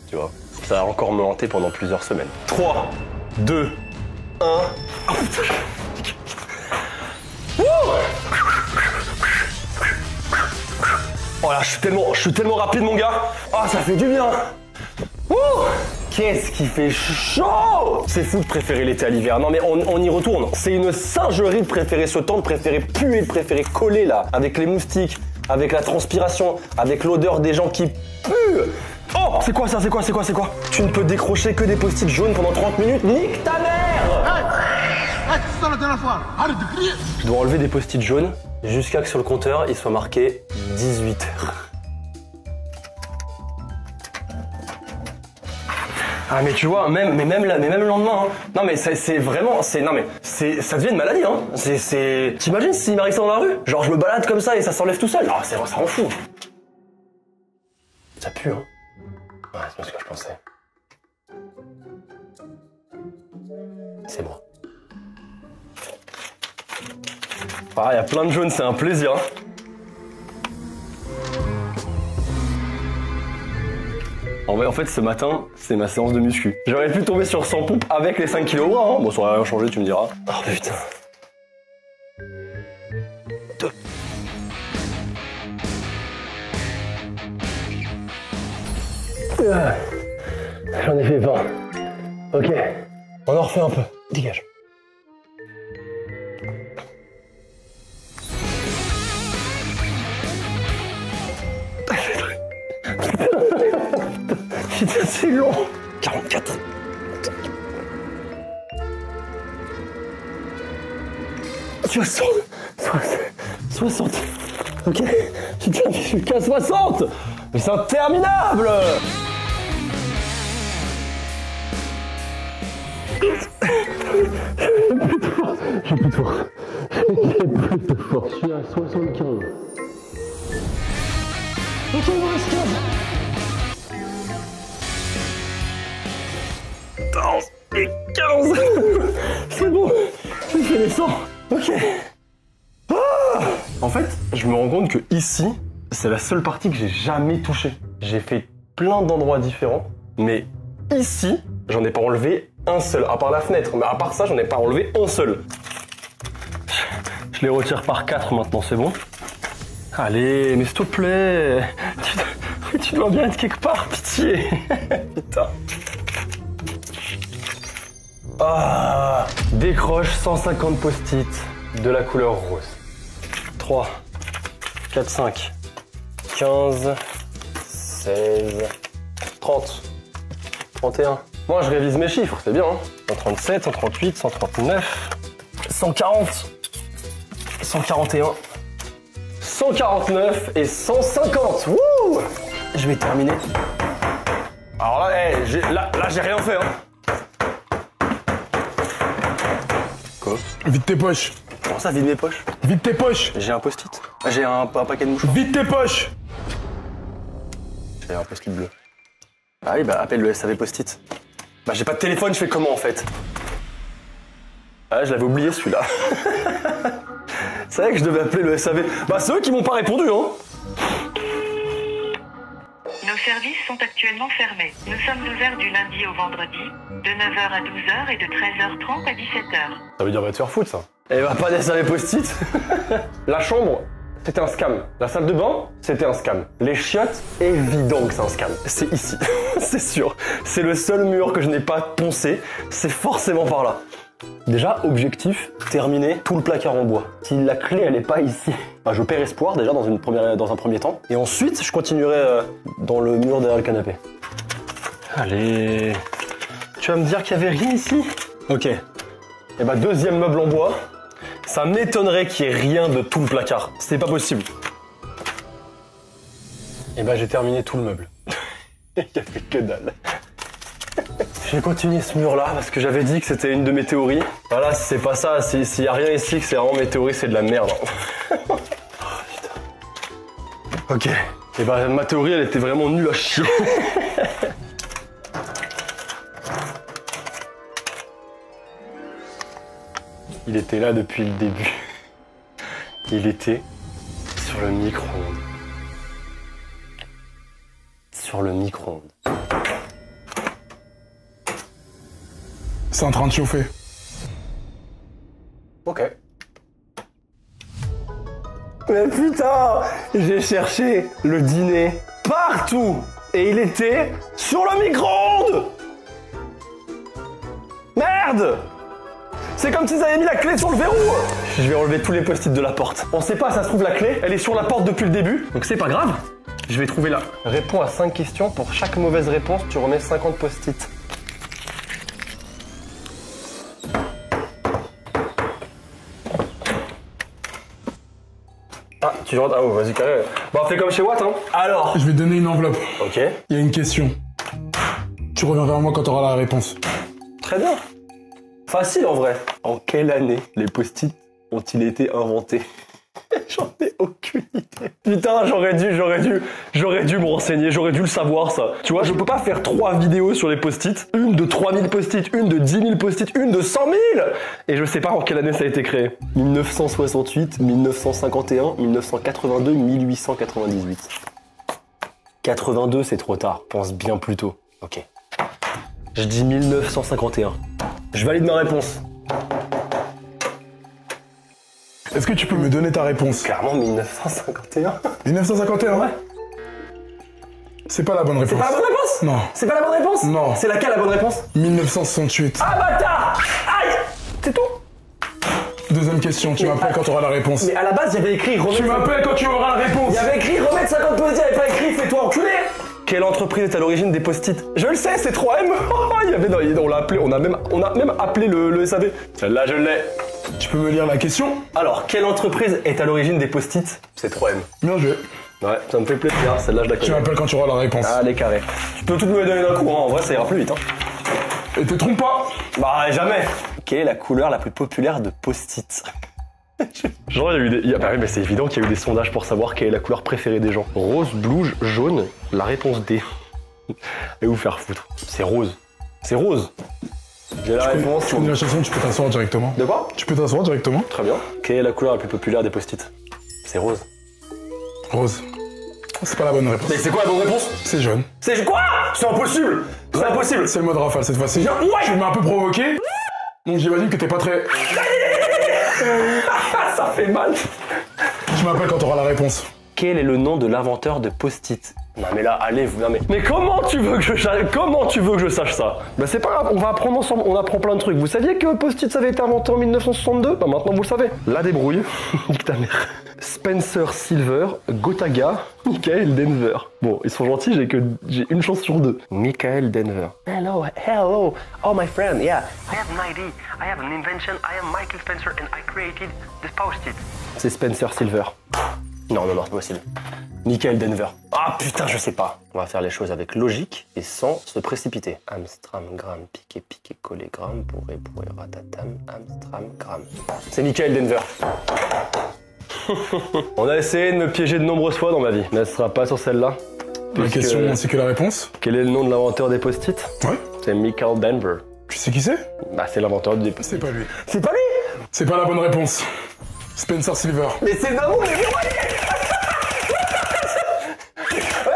Tu vois. Ça va encore me hanter pendant plusieurs semaines. 3, 2, 1. Oh putain. Oh là, je suis tellement rapide, mon gars. Ah, ça fait du bien. Qu'est-ce qui fait chaud! C'est fou de préférer l'été à l'hiver. Non mais on y retourne. C'est une singerie de préférer ce temps, de préférer puer, de préférer coller là, avec les moustiques, avec la transpiration, avec l'odeur des gens qui puent. Oh! C'est quoi ça? C'est quoi? Tu ne peux décrocher que des post-it jaunes pendant 30 minutes? Nique ta mère! Je dois enlever des post-it jaunes jusqu'à que sur le compteur il soit marqué 18h. Ah mais tu vois, même le lendemain, hein. Non mais c'est vraiment, ça devient une maladie, hein. T'imagines s'il m'arrive ça dans la rue? Genre je me balade comme ça et ça s'enlève tout seul. Ah ça rend fou. Ça pue, hein. Ouais, c'est pas ce que je pensais. C'est moi. Ah, il y a plein de jaunes, c'est un plaisir. Hein. En fait, ce matin, c'est ma séance de muscu. J'aurais pu tomber sur 100 pompes avec les 5 kilos, hein. Bon, ça aurait rien changé, tu me diras. Oh putain. 2. J'en ai fait 20. Ok. On en refait un peu. Dégage. Putain, c'est long. 44. Tu vois, 60. Ok. Putain, je suis qu'à 60. Mais c'est interminable. J'ai plus de force. Je suis à 75. Ok, il me reste 15. 14 et 15. C'est bon, j'ai fait les 100. Ok. Ah, en fait, je me rends compte que ici, c'est la seule partie que j'ai jamais touchée. J'ai fait plein d'endroits différents, mais ici, j'en ai pas enlevé un seul, à part la fenêtre. Mais à part ça, j'en ai pas enlevé un seul. Je les retire par 4 maintenant, c'est bon? Allez, mais s'il te plaît. Tu dois bien être quelque part, pitié. Putain. Ah, décroche 150 post-it de la couleur rose. 3, 4, 5, 15, 16, 30, 31. Moi, je révise mes chiffres, c'est bien. Hein. 137, 138, 139, 140, 141, 149 et 150. Wouh! Je vais terminer. Alors là, là j'ai rien fait. Hein. Quoi? Vide tes poches. Comment ça, vide mes poches? Vide tes poches. J'ai un post-it. J'ai un paquet de mouchoirs. Vide tes poches. J'ai un post-it bleu. Ah oui, bah appelle le SAV post-it. Bah j'ai pas de téléphone, je fais comment en fait? Ah, je l'avais oublié celui-là. C'est vrai que je devais appeler le SAV. Bah c'est eux qui m'ont pas répondu, hein. Nos services sont actuellement fermés. Nous sommes ouverts du lundi au vendredi, de 9h à 12h et de 13h30 à 17h. Ça veut dire va te faire foutre ça. Et bah pas des SAV post-it. La chambre, c'était un scam. La salle de bain, c'était un scam. Les chiottes, évident que c'est un scam. C'est ici, c'est sûr. C'est le seul mur que je n'ai pas poncé. C'est forcément par là. Déjà, objectif, terminer tout le placard en bois. Si la clé, elle est pas ici, bah, je perds espoir déjà dans un premier temps. Et ensuite, je continuerai dans le mur derrière le canapé. Allez. Tu vas me dire qu'il y avait rien ici? Ok. Et bah, deuxième meuble en bois. Ça m'étonnerait qu'il y ait rien de tout le placard. C'est pas possible. Et bah, j'ai terminé tout le meuble. Il y a fait que dalle. J'ai continué ce mur-là parce que j'avais dit que c'était une de mes théories. Voilà, si c'est pas ça, s'il y a rien ici, que c'est vraiment mes théories, c'est de la merde. Oh, putain. Ok. Et bah, ma théorie, elle était vraiment nulle à chier. Il était là depuis le début. Il était sur le micro-ondes. Sur le micro-ondes. C'est en train de chauffer. Ok. Mais putain, j'ai cherché le dîner partout et il était sur le micro-ondes. Merde! C'est comme s'ils avaient mis la clé sur le verrou. Je vais enlever tous les post-it de la porte. On sait pas, ça se trouve la clé, elle est sur la porte depuis le début, donc c'est pas grave. Je vais trouver là. Réponds à 5 questions. Pour chaque mauvaise réponse, tu remets 50 post-it. Ah, tu rentres. Ah, oh, vas-y, carré. Bon, on fait comme chez Watt, hein. Alors. Je vais te donner une enveloppe. Ok. Il y a une question. Tu reviens vers moi quand tu auras la réponse. Très bien. Facile en vrai. En quelle année les post-it ont-ils été inventés? J'en ai aucune idée. Putain, j'aurais dû me renseigner, j'aurais dû le savoir ça. Tu vois, je peux pas faire 3 vidéos sur les post-it. Une de 3000 post-it, une de 10 000 post-it, une de 100 000. Et je sais pas en quelle année ça a été créé. 1968, 1951, 1982, 1898. 82, c'est trop tard. Pense bien plus tôt. Ok. Je dis 1951. Je valide ma réponse. Est-ce que tu peux me donner ta réponse? Clairement 1951. 1951? Ouais. C'est pas la bonne réponse. C'est pas la bonne réponse? Non. C'est pas la bonne réponse? Non. C'est laquelle la bonne réponse? 1968. Ah bâtard! Aïe! C'est tout? Deuxième question, tu m'appelles quand tu auras la réponse. Mais à la base, il y avait écrit remettre... Tu m'appelles quand tu auras la réponse. Il y avait écrit remettre 50 post-it, il n'y avait pas écrit fais-toi enculer! Quelle entreprise est à l'origine des post-it? Je le sais, c'est 3M! Il y avait, on l'a appelé, on a même appelé le SAV. Celle-là, je l'ai. Tu peux me lire la question? Alors, quelle entreprise est à l'origine des post-it? C'est 3M. Bien joué. Ouais, ça me fait plaisir, celle-là je la connais. Tu m'appelles quand tu auras la réponse. Allez, carré. Tu peux tout me donner d'un coup, hein. En vrai ça ira plus vite. Hein. Et te trompe pas. Bah jamais. Quelle est la couleur la plus populaire de post-it? Genre il y a eu des... Bah oui, mais c'est évident qu'il y a eu des sondages pour savoir quelle est la couleur préférée des gens. Rose, blue, jaune, la réponse D. Et vous faire foutre. C'est rose. C'est rose. J'ai la réponse. Tu connais la chanson, tu peux t'asseoir directement. De quoi? Tu peux t'asseoir directement. Très bien. Quelle est la couleur la plus populaire des post-it? C'est rose. Rose. C'est pas la bonne réponse. Mais c'est quoi la bonne réponse? C'est jaune. C'est quoi? C'est impossible! C'est impossible! C'est le mode rafale cette fois-ci. Ouais. Tu m'as un peu provoqué. Donc j'imagine que t'es pas très... Ça fait mal! Tu m'appelles quand t'auras la réponse. Quel est le nom de l'inventeur de post-it? Non mais là, allez, vous... Non mais comment tu veux que je sache ça? Bah c'est pas grave, on va apprendre ensemble, on apprend plein de trucs. Vous saviez que post-it ça avait été inventé en 1962? Bah maintenant vous le savez. La débrouille, nique ta mère. Spencer Silver, Gotaga, Michael Denver. Bon, ils sont gentils, j'ai une chance sur 2. Michael Denver. Hello, oh my friend, yeah. I have an idea, I have an invention, I am Michael Spencer and I created this post-it. C'est Spencer Silver. Non, c'est pas possible. Michael Denver. Ah putain, je sais pas. On va faire les choses avec logique et sans se précipiter. Amstram, gramme, piqué, collé, gramme, bourré, ratatam, Amstram, gramme. C'est Michael Denver. On a essayé de me piéger de nombreuses fois dans ma vie, mais ce sera pas sur celle-là. La question ainsi que la réponse. Quel est le nom de l'inventeur des post-it? Ouais. C'est Michael Denver. Tu sais qui c'est? Bah c'est l'inventeur des post-it. C'est pas lui. C'est pas lui? C'est pas la bonne réponse. Spencer Silver. Mais c'est Namo, mais ouais,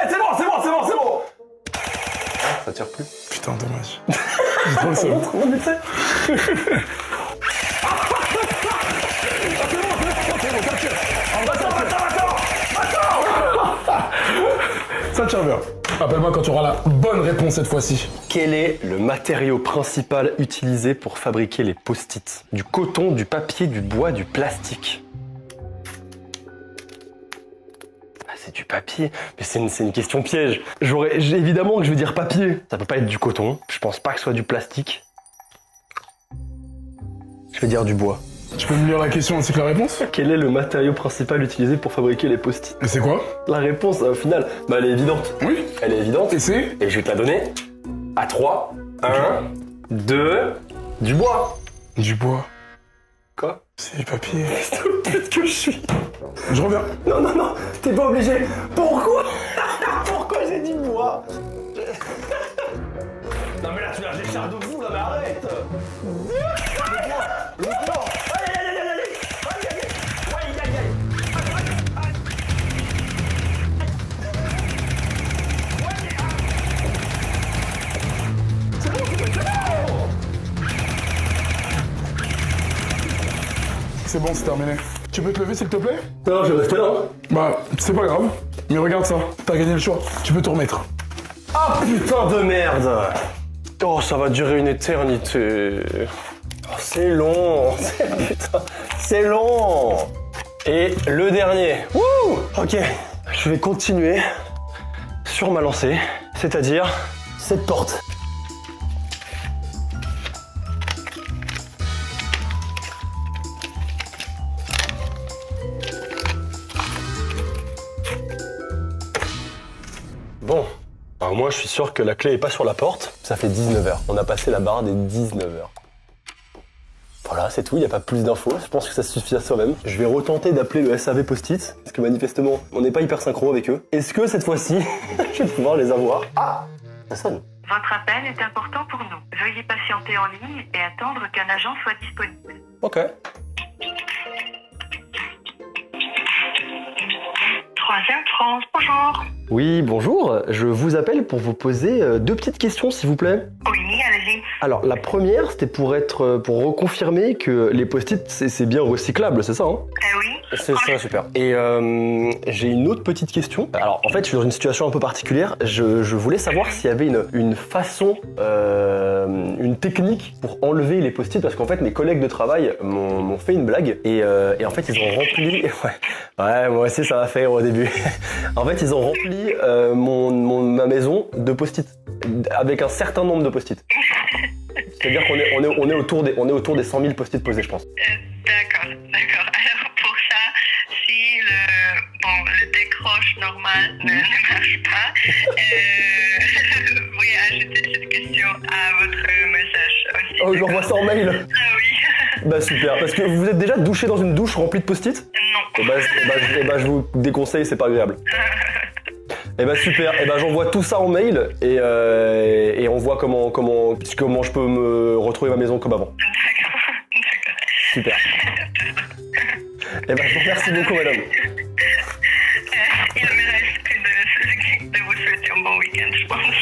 c'est bon. Ça tire plus. Putain, dommage. J'ai trop le seum. Non mais tu sais. Ça tire bien. Appelle-moi quand tu auras la bonne réponse cette fois-ci. Quel est le matériau principal utilisé pour fabriquer les post-it? Du coton, du papier, du bois, du plastique? Ah, c'est du papier. Mais c'est une question piège. Évidemment que je vais dire papier. Ça peut pas être du coton. Je pense pas que ce soit du plastique. Je vais dire du bois. Tu peux me lire la question ainsi que la réponse? Quel est le matériau principal utilisé pour fabriquer les post-it? Et c'est quoi? La réponse, au final, bah, elle est évidente. Oui. Elle est évidente. Et c'est? Et je vais te la donner. À 3. 1, 2, du bois. Du bois. Quoi? C'est du papier. Peut-être que je suis. Je reviens. Non, t'es pas obligé. Pourquoi? Pourquoi j'ai dit bois? Non mais là tu l'as géchard de fou là, mais arrête. Le bois. c'est bon, c'est terminé. Tu peux te lever s'il te plaît? Non, je vais rester là. Bah, c'est pas grave. Mais regarde ça, t'as gagné le choix. Tu peux te remettre. Ah putain de merde. Oh, ça va durer une éternité. Oh, c'est long. Putain, c'est long. Et le dernier. Wouh. Ok, je vais continuer sur ma lancée, c'est-à-dire cette porte. Bon, alors moi je suis sûr que la clé est pas sur la porte. Ça fait 19h. On a passé la barre des 19h. Voilà, c'est tout, il n'y a pas plus d'infos. Je pense que ça suffit à soi-même. Je vais retenter d'appeler le SAV Post-it, parce que manifestement, on n'est pas hyper synchro avec eux. Est-ce que cette fois-ci, je vais pouvoir les avoir? Ah, ça sonne. Votre appel est important pour nous. Veuillez patienter en ligne et attendre qu'un agent soit disponible. Ok. 3e France, bonjour. Oui, bonjour. Je vous appelle pour vous poser 2 petites questions, s'il vous plaît. Oui, allez-y. Alors, la première, c'était pour reconfirmer que les post-it, c'est bien recyclable, c'est ça, hein? Oui. C'est ça, super. Et j'ai une autre petite question. Alors, en fait, je suis dans une situation un peu particulière. Je voulais savoir s'il y avait une façon, une technique pour enlever les post-it, parce qu'en fait, mes collègues de travail m'ont fait une blague et en fait, ils ont rempli... Ouais, moi aussi, ça m'a fait au début. En fait, ils ont rempli ma maison de post-it avec un certain nombre de post-it. C'est-à-dire qu'on est autour des 100 000 post-it posés, je pense. D'accord. Alors pour ça, si le décroche normal ne marche pas, vous pouvez ajouter cette question à votre message aussi. Oh, j'envoie ça en mail. Ah oui. Bah super, parce que vous êtes déjà douché dans une douche remplie de post-it? Non. Et bah, je vous déconseille, c'est pas agréable. Et bah super, et bah j'envoie tout ça en mail et on voit comment je peux me retrouver ma maison comme avant. D'accord. Super. Et bah je vous remercie beaucoup, madame. Il me reste que de vous souhaiter un bon week-end, je pense.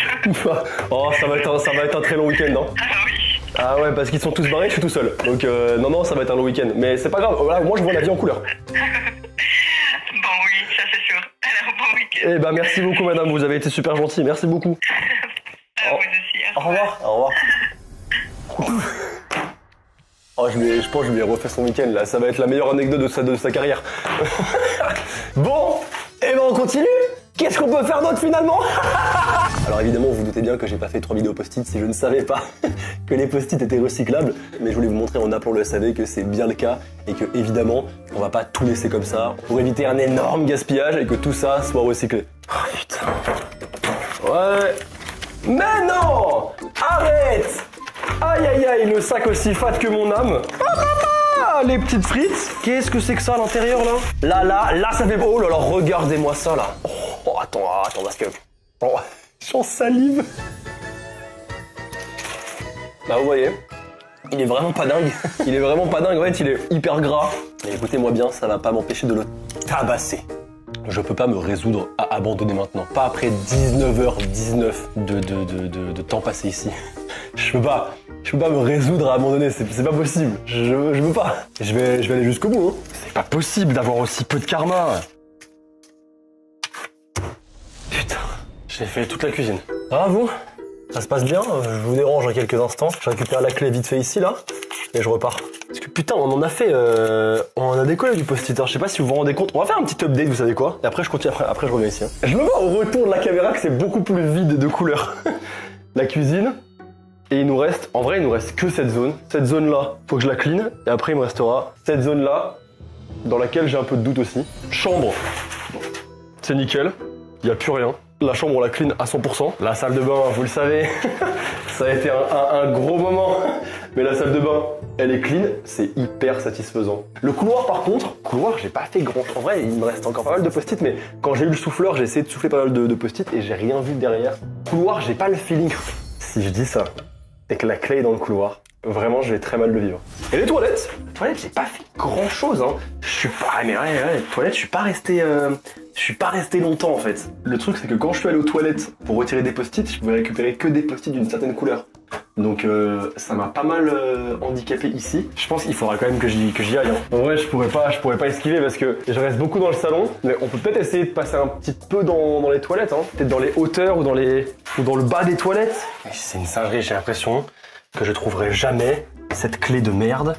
Oh, ça va être un très long week-end, non? Ah oui. Ah ouais, parce qu'ils sont tous barrés, je suis tout seul. Donc non, ça va être un long week-end. Mais c'est pas grave, voilà, moi je vois la vie en couleur. Bon oui, ça c'est sûr. Alors bon week-end. Et bah merci beaucoup, madame, vous avez été super gentil, merci beaucoup. À vous aussi. Au revoir. Au revoir. Oh, je pense que je lui ai refait son week-end là, ça va être la meilleure anecdote de sa carrière. Bon, et ben on continue. Qu'est-ce qu'on peut faire d'autre finalement? Alors évidemment, vous vous doutez bien que j'ai pas fait 3 vidéos post-it si je ne savais pas que les post-it étaient recyclables. Mais je voulais vous montrer en appelant le SAV que c'est bien le cas et que évidemment, on va pas tout laisser comme ça pour éviter un énorme gaspillage et que tout ça soit recyclé. Oh putain. Ouais. Mais non! Arrête! Aïe aïe aïe, le sac aussi fat que mon âme. Ah, les petites frites. Qu'est-ce que c'est que ça à l'intérieur là? Là, ça fait... Oh là là, regardez-moi ça là. Oh, attends, parce que... Oh, j'en salive. Bah vous voyez, il est vraiment pas dingue. Il est vraiment pas dingue, en fait, il est hyper gras. Mais écoutez-moi bien, ça va pas m'empêcher de le tabasser. Je peux pas me résoudre à abandonner maintenant. Pas après 19h19 de temps passé ici. Je peux pas me résoudre à abandonner, c'est pas possible. Je peux pas. Je vais aller jusqu'au bout. Hein. C'est pas possible d'avoir aussi peu de karma. Putain, j'ai fait toute la cuisine. Ça va vous? Ça se passe bien? Je vous dérange en quelques instants. Je récupère la clé vite fait ici là. Et je repars. Parce que putain, on en a fait... on en a décollé du post-it. Je sais pas si vous vous rendez compte. On va faire un petit update, vous savez quoi? Et après je continue, après je reviens ici. Hein. Je me vois au retour de la caméra que c'est beaucoup plus vide de couleurs. La cuisine. Et il nous reste... En vrai, il nous reste que cette zone. Cette zone-là, faut que je la clean. Et après, il me restera cette zone-là, dans laquelle j'ai un peu de doute aussi. Chambre. C'est nickel. Il n'y a plus rien. La chambre, on la clean à 100%. La salle de bain, vous le savez, ça a été un gros moment. Mais la salle de bain, elle est clean, c'est hyper satisfaisant. Le couloir, par contre, j'ai pas fait grand. En vrai, il me reste encore pas mal de post-it, mais quand j'ai eu le souffleur, j'ai essayé de souffler pas mal de post-it et j'ai rien vu derrière. Couloir, j'ai pas le feeling. Si je dis ça, et que la clé est dans le couloir, vraiment, je vais très mal le vivre. Et les toilettes, j'ai pas fait grand chose, hein. Je suis pas, mais ouais, les toilettes, je suis pas resté longtemps en fait. Le truc, c'est que quand je suis allé aux toilettes pour retirer des post-it, je pouvais récupérer que des post-it d'une certaine couleur. Donc ça m'a pas mal handicapé ici. Je pense qu'il faudra quand même que j'y aille. Hein. En vrai, je pourrais pas esquiver parce que je reste beaucoup dans le salon. Mais on peut peut-être essayer de passer un petit peu dans les toilettes. Hein. Peut-être dans les hauteurs ou dans le bas des toilettes. C'est une singerie, j'ai l'impression que je trouverai jamais cette clé de merde.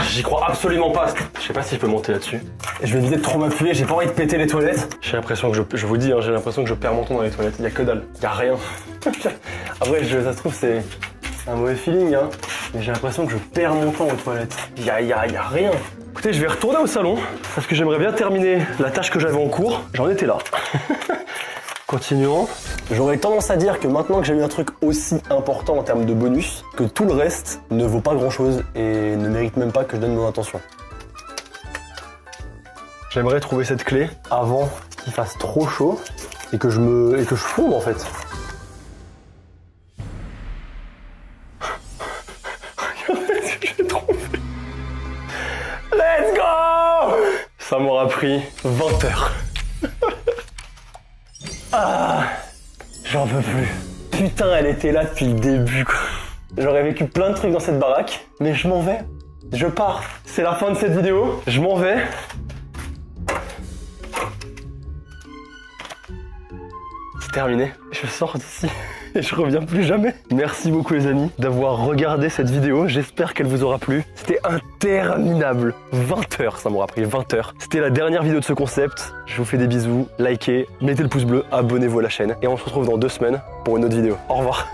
J'y crois absolument pas. Je sais pas si je peux monter là-dessus. Je vais éviter de trop m'appuyer, j'ai pas envie de péter les toilettes. J'ai l'impression que je vous dis, hein, j'ai l'impression que je perds mon temps dans les toilettes. Il y a que dalle, il y a rien. Après, ça se trouve, c'est un mauvais feeling, hein. Mais j'ai l'impression que je perds mon temps aux toilettes. Il y a rien. Écoutez, je vais retourner au salon parce que j'aimerais bien terminer la tâche que j'avais en cours. J'en étais là. Continuons. J'aurais tendance à dire que maintenant que j'ai eu un truc aussi important en termes de bonus, que tout le reste ne vaut pas grand chose et ne mérite même pas que je donne mon attention. J'aimerais trouver cette clé avant qu'il fasse trop chaud et que je fonde en fait. Regardez ce que j'ai trouvé. Let's go! Ça m'aura pris 20 heures. Ah, j'en peux plus. Putain, elle était là depuis le début, quoi. J'aurais vécu plein de trucs dans cette baraque, mais je m'en vais. Je pars. C'est la fin de cette vidéo. Je m'en vais. C'est terminé. Je sors d'ici et je reviens plus jamais. Merci beaucoup les amis d'avoir regardé cette vidéo. J'espère qu'elle vous aura plu. C'était interminable. 20 heures, ça m'aura pris 20 heures. C'était la dernière vidéo de ce concept. Je vous fais des bisous. Likez, mettez le pouce bleu, abonnez-vous à la chaîne. Et on se retrouve dans 2 semaines pour une autre vidéo. Au revoir.